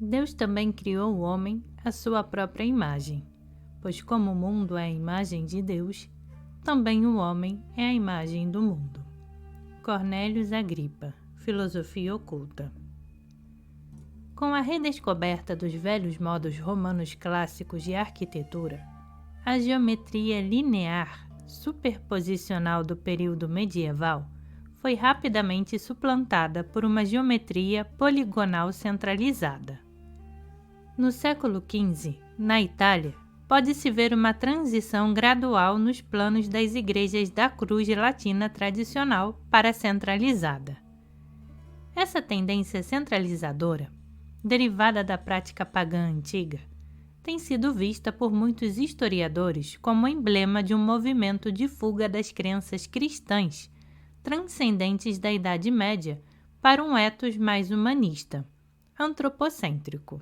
Deus também criou o homem à sua própria imagem, pois como o mundo é a imagem de Deus, também o homem é a imagem do mundo. Cornélios Agripa, Filosofia Oculta. Com a redescoberta dos velhos modos romanos clássicos de arquitetura, a geometria linear superposicional do período medieval foi rapidamente suplantada por uma geometria poligonal centralizada. No século XV, na Itália, pode-se ver uma transição gradual nos planos das igrejas da cruz latina tradicional para a centralizada. Essa tendência centralizadora, derivada da prática pagã antiga, tem sido vista por muitos historiadores como emblema de um movimento de fuga das crenças cristãs transcendentes da Idade Média para um ethos mais humanista, antropocêntrico.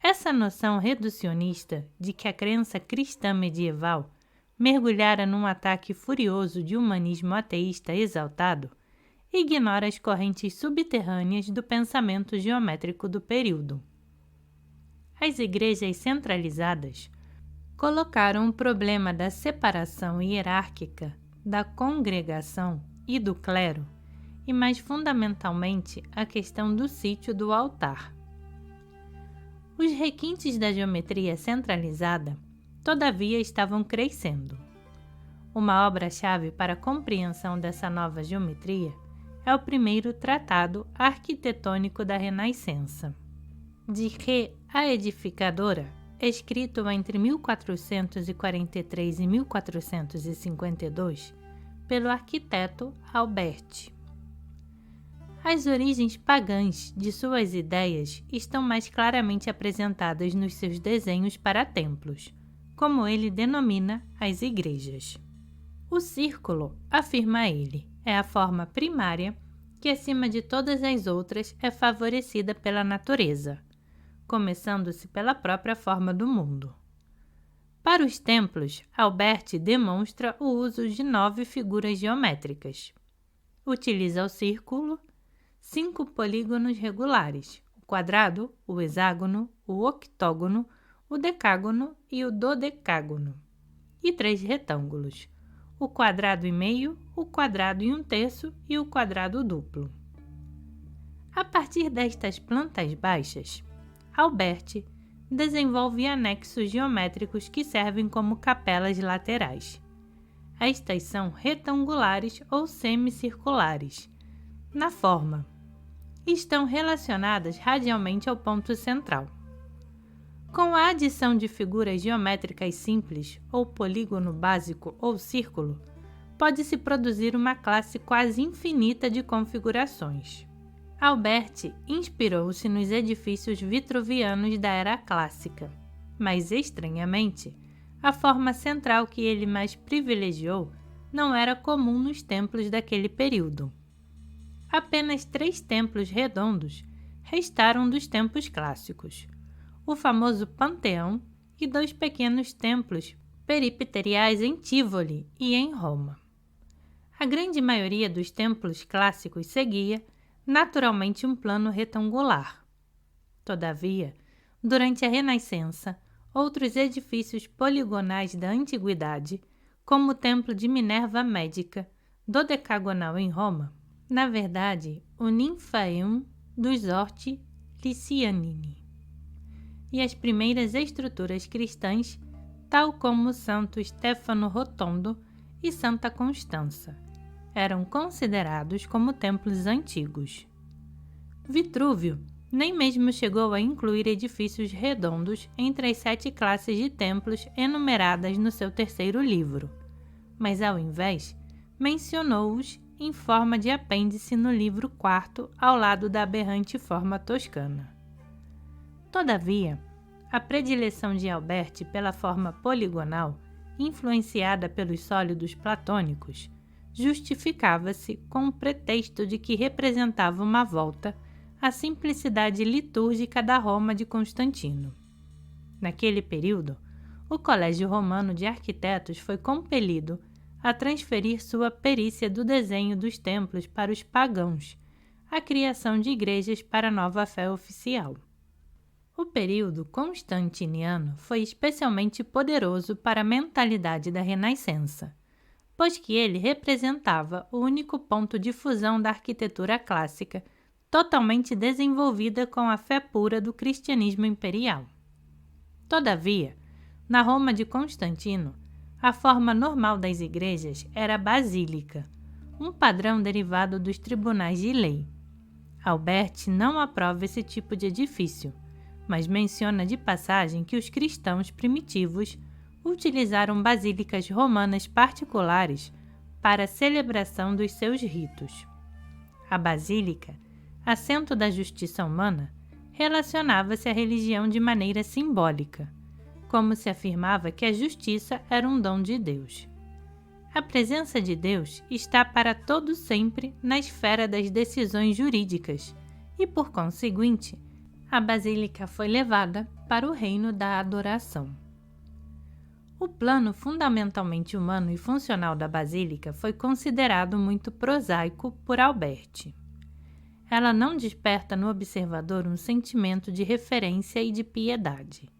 Essa noção reducionista de que a crença cristã medieval mergulhara num ataque furioso de humanismo ateísta exaltado ignora as correntes subterrâneas do pensamento geométrico do período. As igrejas centralizadas colocaram o problema da separação hierárquica da congregação e do clero e, mais fundamentalmente, a questão do sítio do altar. Os requintes da geometria centralizada, todavia, estavam crescendo. Uma obra-chave para a compreensão dessa nova geometria é o primeiro tratado arquitetônico da Renascença, de Re a Edificadora, escrito entre 1443 e 1452 pelo arquiteto Alberti. As origens pagãs de suas ideias estão mais claramente apresentadas nos seus desenhos para templos, como ele denomina as igrejas. O círculo, afirma ele, é a forma primária que, acima de todas as outras, é favorecida pela natureza, começando-se pela própria forma do mundo. Para os templos, Alberti demonstra o uso de 9 figuras geométricas. Utiliza o círculo, 5 polígonos regulares, o quadrado, o hexágono, o octógono, o decágono e o dodecágono, e 3 retângulos, o quadrado e meio, o quadrado e 1/3 e o quadrado duplo. A partir destas plantas baixas, Alberti desenvolve anexos geométricos que servem como capelas laterais. Estas são retangulares ou semicirculares, na forma, e estão relacionadas radialmente ao ponto central. Com a adição de figuras geométricas simples, ou polígono básico ou círculo, pode-se produzir uma classe quase infinita de configurações. Alberti inspirou-se nos edifícios vitruvianos da Era Clássica, mas, estranhamente, a forma central que ele mais privilegiou não era comum nos templos daquele período. Apenas 3 templos redondos restaram dos tempos clássicos: o famoso Panteão e 2 pequenos templos peripteriais em Tivoli e em Roma. A grande maioria dos templos clássicos seguia, naturalmente, um plano retangular. Todavia, durante a Renascença, outros edifícios poligonais da antiguidade, como o Templo de Minerva Médica, dodecagonal em Roma, na verdade, o Ninfaeum dos Orti Liciniani, e as primeiras estruturas cristãs, tal como Santo Stefano Rotondo e Santa Constança, eram considerados como templos antigos. Vitrúvio nem mesmo chegou a incluir edifícios redondos entre as 7 classes de templos enumeradas no seu 3º livro, mas, ao invés, mencionou-os em forma de apêndice no livro 4º, ao lado da aberrante forma toscana. Todavia, a predileção de Alberti pela forma poligonal, influenciada pelos sólidos platônicos, justificava-se com o pretexto de que representava uma volta à simplicidade litúrgica da Roma de Constantino. Naquele período, o Colégio Romano de Arquitetos foi compelido a transferir sua perícia do desenho dos templos para os pagãos, a criação de igrejas para a nova fé oficial. O período constantiniano foi especialmente poderoso para a mentalidade da Renascença, pois que ele representava o único ponto de fusão da arquitetura clássica totalmente desenvolvida com a fé pura do cristianismo imperial. Todavia, na Roma de Constantino, a forma normal das igrejas era a basílica, um padrão derivado dos tribunais de lei. Alberti não aprova esse tipo de edifício, mas menciona de passagem que os cristãos primitivos utilizaram basílicas romanas particulares para a celebração dos seus ritos. A basílica, assento da justiça humana, relacionava-se à religião de maneira simbólica, como se afirmava que a justiça era um dom de Deus. A presença de Deus está para todo sempre na esfera das decisões jurídicas e, por conseguinte, a basílica foi levada para o reino da adoração. O plano fundamentalmente humano e funcional da basílica foi considerado muito prosaico por Alberti. Ela não desperta no observador um sentimento de referência e de piedade.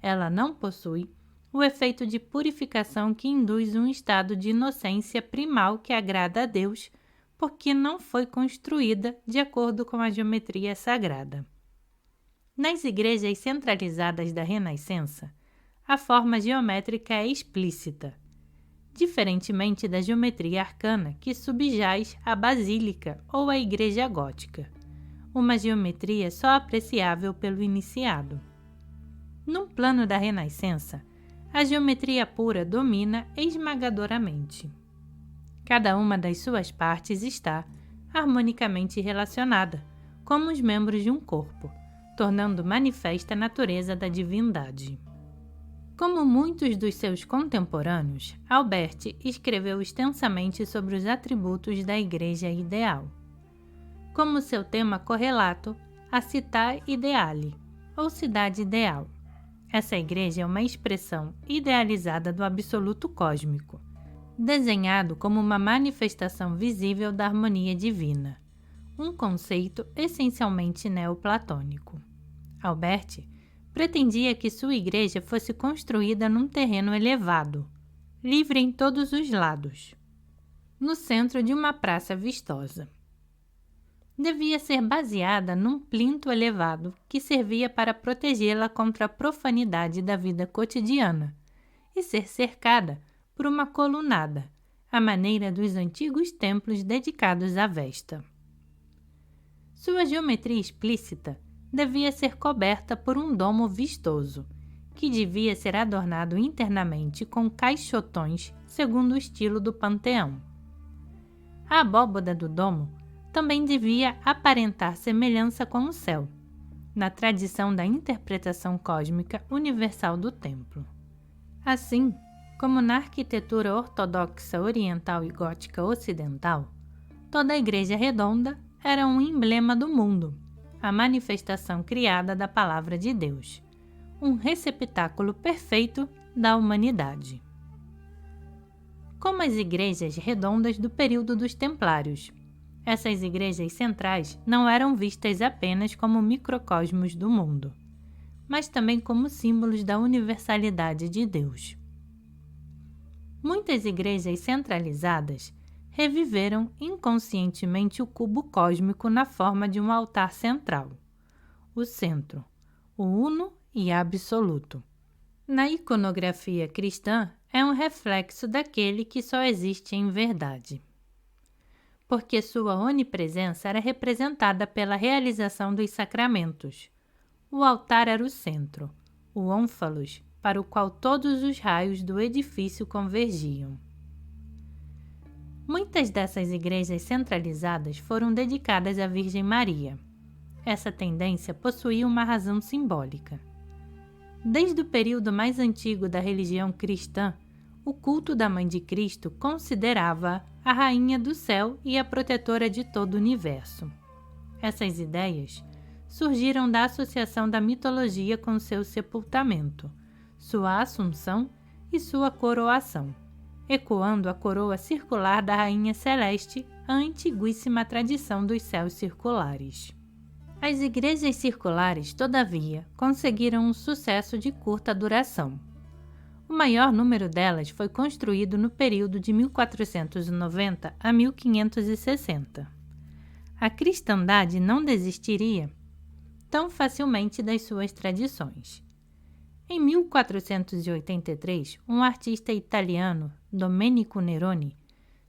Ela não possui o efeito de purificação que induz um estado de inocência primal que agrada a Deus, porque não foi construída de acordo com a geometria sagrada. Nas igrejas centralizadas da Renascença, a forma geométrica é explícita, diferentemente da geometria arcana que subjaz à basílica ou à igreja gótica, uma geometria só apreciável pelo iniciado. Num plano da Renascença, a geometria pura domina esmagadoramente. Cada uma das suas partes está harmonicamente relacionada, como os membros de um corpo, tornando manifesta a natureza da divindade. Como muitos dos seus contemporâneos, Alberti escreveu extensamente sobre os atributos da Igreja ideal. Como seu tema correlato, a Città Ideale, ou Cidade Ideal. Essa igreja é uma expressão idealizada do absoluto cósmico, desenhado como uma manifestação visível da harmonia divina, um conceito essencialmente neoplatônico. Alberti pretendia que sua igreja fosse construída num terreno elevado, livre em todos os lados, no centro de uma praça vistosa. Devia ser baseada num plinto elevado que servia para protegê-la contra a profanidade da vida cotidiana e ser cercada por uma colunada, à maneira dos antigos templos dedicados à Vesta. Sua geometria explícita devia ser coberta por um domo vistoso, que devia ser adornado internamente com caixotões segundo o estilo do panteão. A abóbada do domo também devia aparentar semelhança com o céu, na tradição da interpretação cósmica universal do templo. Assim, como na arquitetura ortodoxa oriental e gótica ocidental, toda a igreja redonda era um emblema do mundo, a manifestação criada da palavra de Deus, um receptáculo perfeito da humanidade. Como as igrejas redondas do período dos Templários, essas igrejas centrais não eram vistas apenas como microcosmos do mundo, mas também como símbolos da universalidade de Deus. Muitas igrejas centralizadas reviveram inconscientemente o cubo cósmico na forma de um altar central, o centro, o uno e absoluto. Na iconografia cristã, é um reflexo daquele que só existe em verdade, porque sua onipresença era representada pela realização dos sacramentos. O altar era o centro, o ônfalos, para o qual todos os raios do edifício convergiam. Muitas dessas igrejas centralizadas foram dedicadas à Virgem Maria. Essa tendência possuía uma razão simbólica. Desde o período mais antigo da religião cristã, o culto da Mãe de Cristo considerava-a a Rainha do Céu e a protetora de todo o universo. Essas ideias surgiram da associação da mitologia com seu sepultamento, sua assunção e sua coroação, ecoando a coroa circular da Rainha Celeste, a antiguíssima tradição dos céus circulares. As igrejas circulares, todavia, conseguiram um sucesso de curta duração. O maior número delas foi construído no período de 1490 a 1560. A cristandade não desistiria tão facilmente das suas tradições. Em 1483, um artista italiano, Domenico Neroni,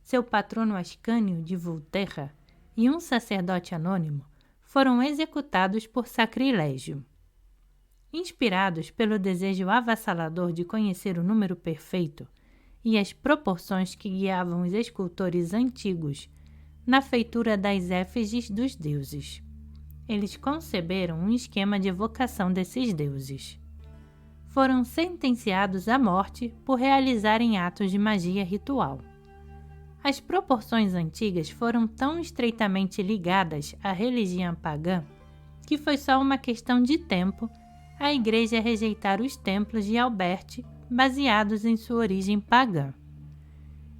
seu patrono Ascânio de Volterra e um sacerdote anônimo foram executados por sacrilégio. Inspirados pelo desejo avassalador de conhecer o número perfeito e as proporções que guiavam os escultores antigos na feitura das efígies dos deuses, eles conceberam um esquema de evocação desses deuses. Foram sentenciados à morte por realizarem atos de magia ritual. As proporções antigas foram tão estreitamente ligadas à religião pagã que foi só uma questão de tempo a Igreja rejeitar os templos de Alberti baseados em sua origem pagã.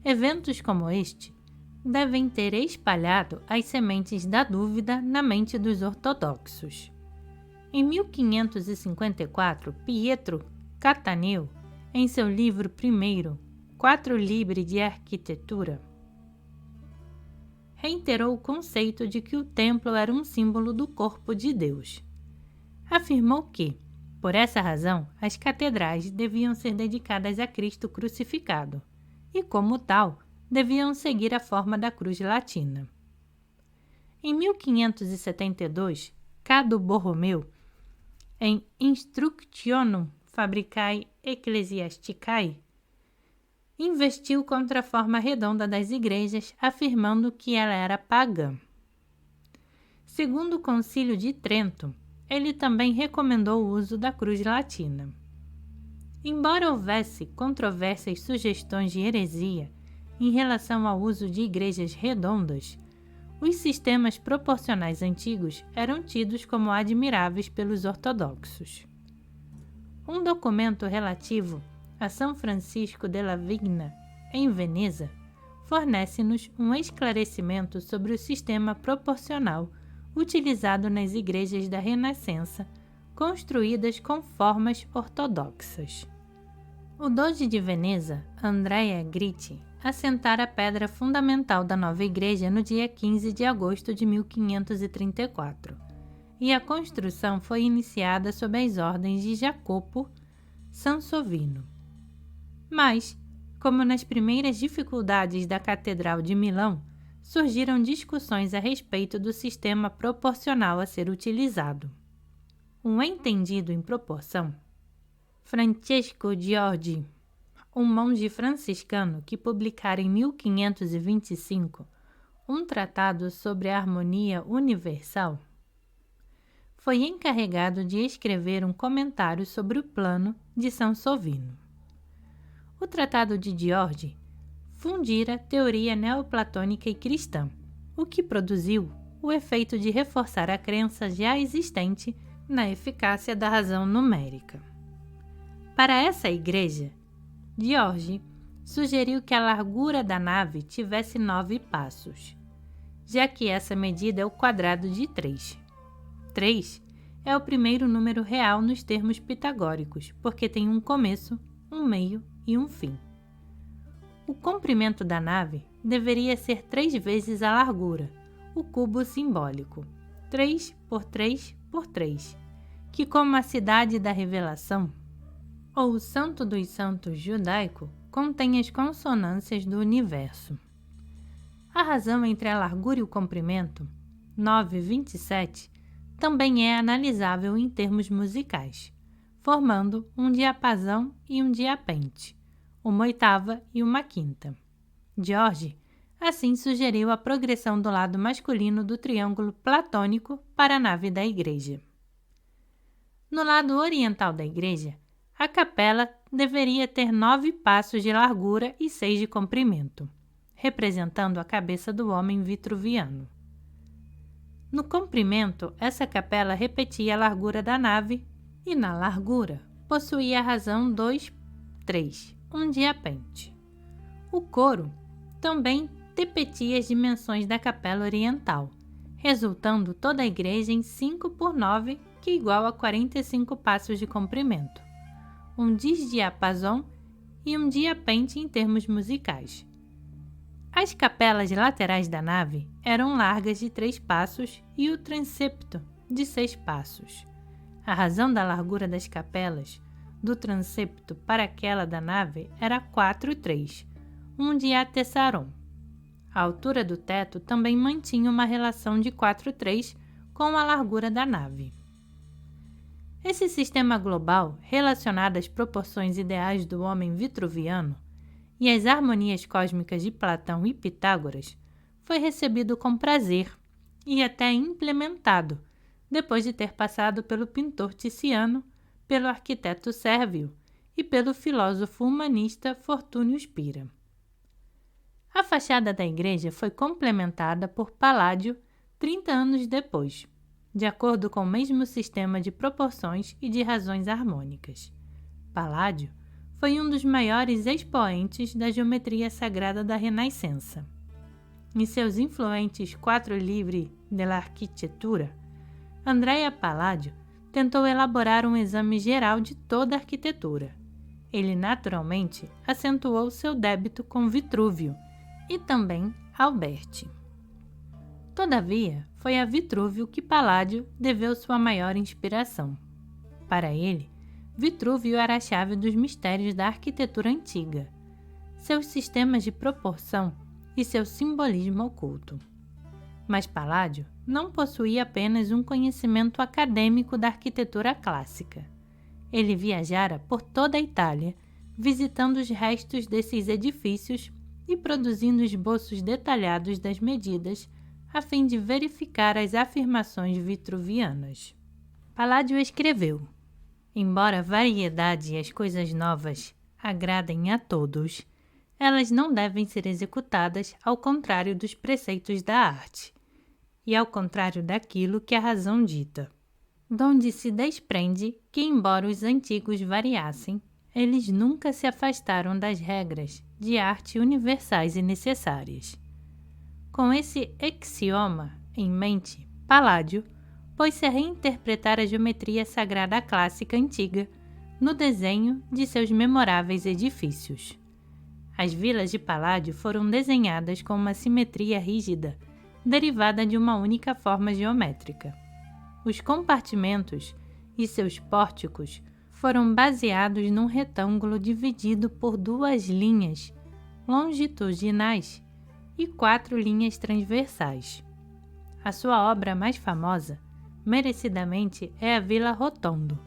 Eventos como este devem ter espalhado as sementes da dúvida na mente dos ortodoxos. Em 1554, Pietro Cataneu, em seu livro primeiro, Quatro Libri de Arquitetura, reiterou o conceito de que o templo era um símbolo do corpo de Deus. Afirmou que, por essa razão, as catedrais deviam ser dedicadas a Cristo crucificado e, como tal, deviam seguir a forma da cruz latina. Em 1572, Cado Borromeu, em Instructionum Fabricae Ecclesiasticae, investiu contra a forma redonda das igrejas, afirmando que ela era pagã. Segundo o Concílio de Trento, ele também recomendou o uso da cruz latina. Embora houvesse controvérsias e sugestões de heresia em relação ao uso de igrejas redondas, os sistemas proporcionais antigos eram tidos como admiráveis pelos ortodoxos. Um documento relativo a São Francisco della Vigna, em Veneza, fornece-nos um esclarecimento sobre o sistema proporcional utilizado nas igrejas da Renascença, construídas com formas ortodoxas. O doge de Veneza, Andrea Gritti, assentara a pedra fundamental da nova igreja no dia 15 de agosto de 1534, e a construção foi iniciada sob as ordens de Jacopo Sansovino. Mas, como nas primeiras dificuldades da Catedral de Milão, surgiram discussões a respeito do sistema proporcional a ser utilizado. Um entendido em proporção, Francesco Giorgi, um monge franciscano que publicara em 1525 um tratado sobre a harmonia universal, foi encarregado de escrever um comentário sobre o plano de Sansovino. O tratado de Giorgi fundira teoria neoplatônica e cristã, o que produziu o efeito de reforçar a crença já existente na eficácia da razão numérica. Para essa igreja, Giorgi sugeriu que a largura da nave tivesse 9 passos, já que essa medida é o quadrado de 3. 3 é o primeiro número real nos termos pitagóricos, porque tem um começo, um meio e um fim. O comprimento da nave deveria ser 3 vezes a largura, o cubo simbólico, 3 por 3 por 3, que, como a cidade da revelação, ou o santo dos santos judaico, contém as consonâncias do universo. A razão entre a largura e o comprimento, 9,27, também é analisável em termos musicais, formando um diapasão e um diapente, uma oitava e uma quinta. Giorgi, assim, sugeriu a progressão do lado masculino do triângulo platônico para a nave da igreja. No lado oriental da igreja, a capela deveria ter 9 passos de largura e 6 de comprimento, representando a cabeça do homem vitruviano. No comprimento, essa capela repetia a largura da nave e, na largura, possuía a razão 2, 3, um diapente. O coro também repetia as dimensões da capela oriental, resultando toda a igreja em 5 por 9, que igual a 45 passos de comprimento, um disdiapasão e um diapente em termos musicais. As capelas laterais da nave eram largas de 3 passos e o transepto de 6 passos. A razão da largura das capelas do transepto para aquela da nave era 4,3, um diatessaron. A altura do teto também mantinha uma relação de 4,3 com a largura da nave. Esse sistema global, relacionado às proporções ideais do homem vitruviano e às harmonias cósmicas de Platão e Pitágoras, foi recebido com prazer e até implementado, depois de ter passado pelo pintor Ticiano, pelo arquiteto Sérvio e pelo filósofo humanista Fortúnio Spira. A fachada da igreja foi complementada por Paládio 30 anos depois, de acordo com o mesmo sistema de proporções e de razões harmônicas. Paládio foi um dos maiores expoentes da geometria sagrada da Renascença. Em seus influentes Quattro Libri dell'Architettura, Andrea Palladio tentou elaborar um exame geral de toda a arquitetura. Ele naturalmente acentuou seu débito com Vitrúvio e também Alberti. Todavia, foi a Vitrúvio que Palladio deveu sua maior inspiração. Para ele, Vitrúvio era a chave dos mistérios da arquitetura antiga, seus sistemas de proporção e seu simbolismo oculto. Mas Palladio não possuía apenas um conhecimento acadêmico da arquitetura clássica. Ele viajara por toda a Itália, visitando os restos desses edifícios e produzindo esboços detalhados das medidas, a fim de verificar as afirmações vitruvianas. Palladio escreveu: embora a variedade e as coisas novas agradem a todos, elas não devem ser executadas ao contrário dos preceitos da arte, e ao contrário daquilo que a razão dita, donde se desprende que, embora os antigos variassem, eles nunca se afastaram das regras de arte universais e necessárias. Com esse axioma em mente, Palladio pôs-se a reinterpretar a geometria sagrada clássica antiga no desenho de seus memoráveis edifícios. As vilas de Palladio foram desenhadas com uma simetria rígida, derivada de uma única forma geométrica. Os compartimentos e seus pórticos foram baseados num retângulo dividido por 2 linhas longitudinais e 4 linhas transversais. A sua obra mais famosa, merecidamente, é a Vila Rotondo,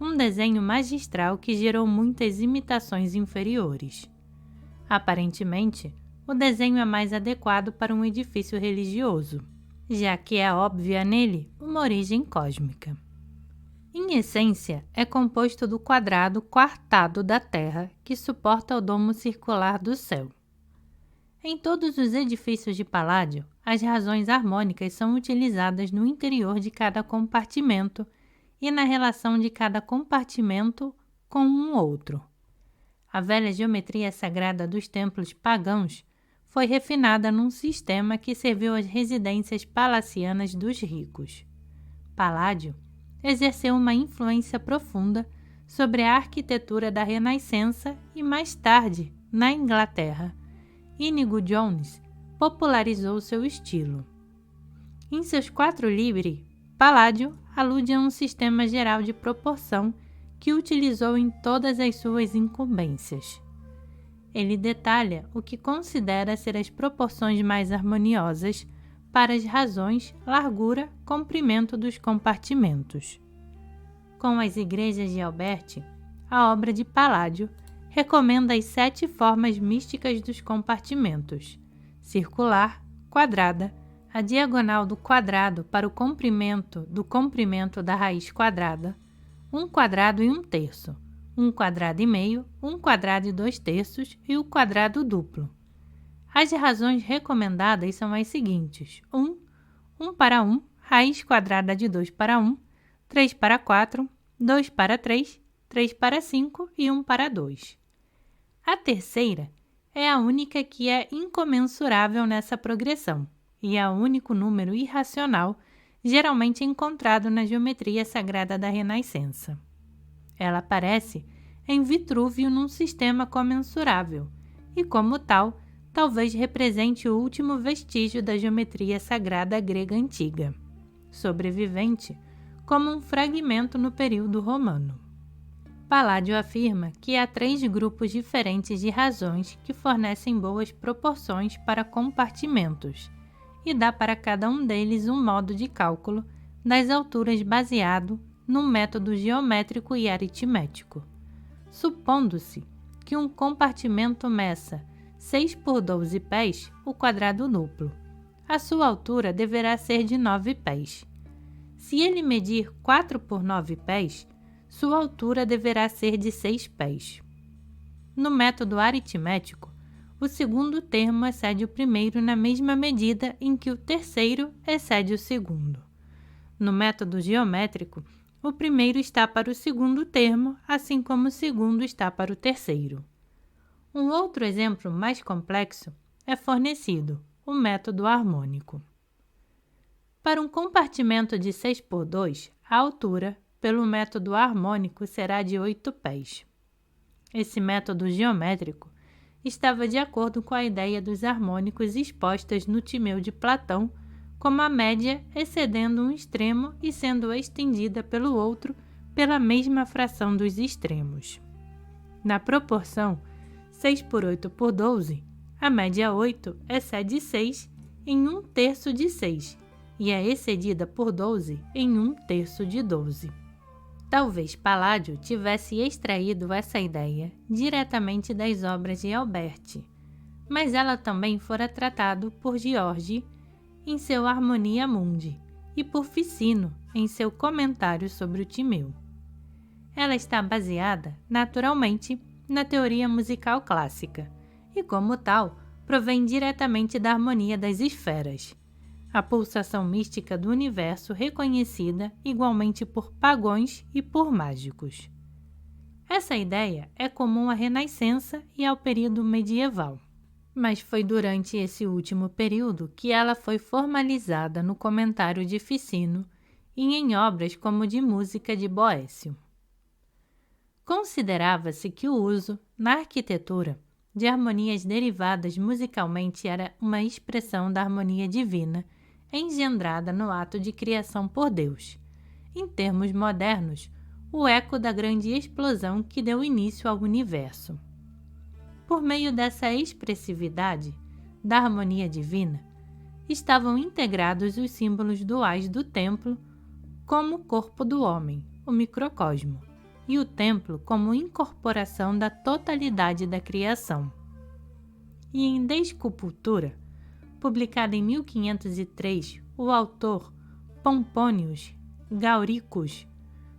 um desenho magistral que gerou muitas imitações inferiores. Aparentemente, o desenho é mais adequado para um edifício religioso, já que é óbvia nele uma origem cósmica. Em essência, é composto do quadrado quartado da Terra que suporta o domo circular do céu. Em todos os edifícios de Palladio, as razões harmônicas são utilizadas no interior de cada compartimento e na relação de cada compartimento com um outro. A velha geometria sagrada dos templos pagãos foi refinada num sistema que serviu às residências palacianas dos ricos. Palladio exerceu uma influência profunda sobre a arquitetura da Renascença e, mais tarde, na Inglaterra, Inigo Jones popularizou seu estilo. Em seus 4 libri, Palladio alude a um sistema geral de proporção que utilizou em todas as suas incumbências. Ele detalha o que considera ser as proporções mais harmoniosas para as razões largura, comprimento dos compartimentos. Com as igrejas de Alberti, a obra de Palladio recomenda as 7 formas místicas dos compartimentos: circular, quadrada, a diagonal do quadrado para o comprimento da raiz quadrada, 1 quadrado e 1/3, 1 quadrado e meio, 1 quadrado e 2/3 e o quadrado duplo. As razões recomendadas são as seguintes: 1 para 1, raiz quadrada de 2 para 1, 3 para 4, 2 para 3, 3 para 5 e 1 para 2. A terceira é a única que é incomensurável nessa progressão e é o único número irracional geralmente encontrado na geometria sagrada da Renascença. Ela aparece em Vitrúvio num sistema comensurável e, como tal, talvez represente o último vestígio da geometria sagrada grega antiga, sobrevivente como um fragmento no período romano. Palladio afirma que há 3 grupos diferentes de razões que fornecem boas proporções para compartimentos e dá para cada um deles um modo de cálculo das alturas baseado num método geométrico e aritmético. Supondo-se que um compartimento meça 6 por 12 pés, o quadrado duplo. A sua altura deverá ser de 9 pés. Se ele medir 4 por 9 pés, sua altura deverá ser de 6 pés. No método aritmético, o segundo termo excede o primeiro na mesma medida em que o terceiro excede o segundo. No método geométrico, o primeiro está para o segundo termo, assim como o segundo está para o terceiro. Um outro exemplo mais complexo é fornecido, o método harmônico. Para um compartimento de 6 por 2, a altura, pelo método harmônico, será de 8 pés. Esse método geométrico estava de acordo com a ideia dos harmônicos expostas no Timeu de Platão, como a média excedendo um extremo e sendo estendida pelo outro pela mesma fração dos extremos. Na proporção 6 por 8 por 12, a média 8 excede 6 em 1/3 de 6 e é excedida por 12 em 1/3 de 12. Talvez Palladio tivesse extraído essa ideia diretamente das obras de Alberti, mas ela também fora tratada por Giorgi em seu Harmonia Mundi e por Ficino em seu comentário sobre o Timeu. Ela está baseada, naturalmente, na teoria musical clássica e, como tal, provém diretamente da harmonia das esferas, a pulsação mística do universo reconhecida igualmente por pagões e por mágicos. Essa ideia é comum à Renascença e ao período medieval, mas foi durante esse último período que ela foi formalizada no comentário de Ficino e em obras como de música de Boécio. Considerava-se que o uso, na arquitetura, de harmonias derivadas musicalmente era uma expressão da harmonia divina engendrada no ato de criação por Deus. Em termos modernos, o eco da grande explosão que deu início ao universo. Por meio dessa expressividade da harmonia divina, estavam integrados os símbolos duais do templo como o corpo do homem, o microcosmo, e o templo como incorporação da totalidade da criação. E em Desculptura, publicada em 1503, o autor Pomponius Gauricus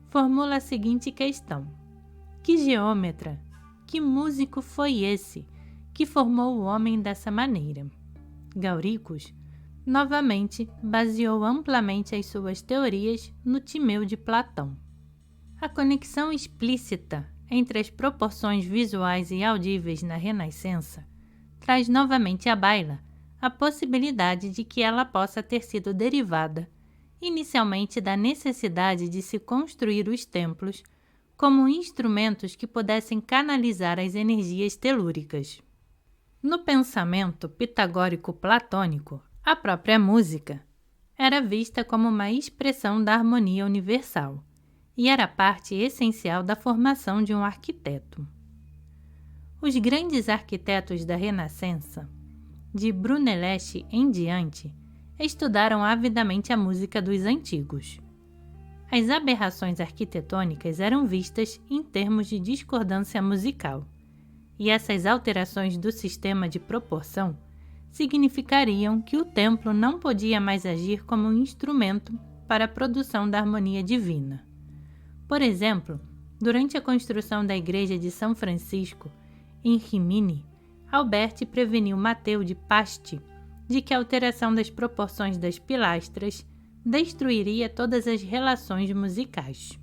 formula a seguinte questão: que geômetra, que músico foi esse que formou o homem dessa maneira? Gauricus, novamente, baseou amplamente as suas teorias no Timeu de Platão. A conexão explícita entre as proporções visuais e audíveis na Renascença traz novamente à baila a possibilidade de que ela possa ter sido derivada, inicialmente, da necessidade de se construir os templos como instrumentos que pudessem canalizar as energias telúricas. No pensamento pitagórico-platônico, a própria música era vista como uma expressão da harmonia universal e era parte essencial da formação de um arquiteto. Os grandes arquitetos da Renascença, de Brunelleschi em diante, estudaram avidamente a música dos antigos. As aberrações arquitetônicas eram vistas em termos de discordância musical, e essas alterações do sistema de proporção significariam que o templo não podia mais agir como um instrumento para a produção da harmonia divina. Por exemplo, durante a construção da igreja de São Francisco, em Rimini, Alberti preveniu Mateu de Pasti de que a alteração das proporções das pilastras destruiria todas as relações musicais.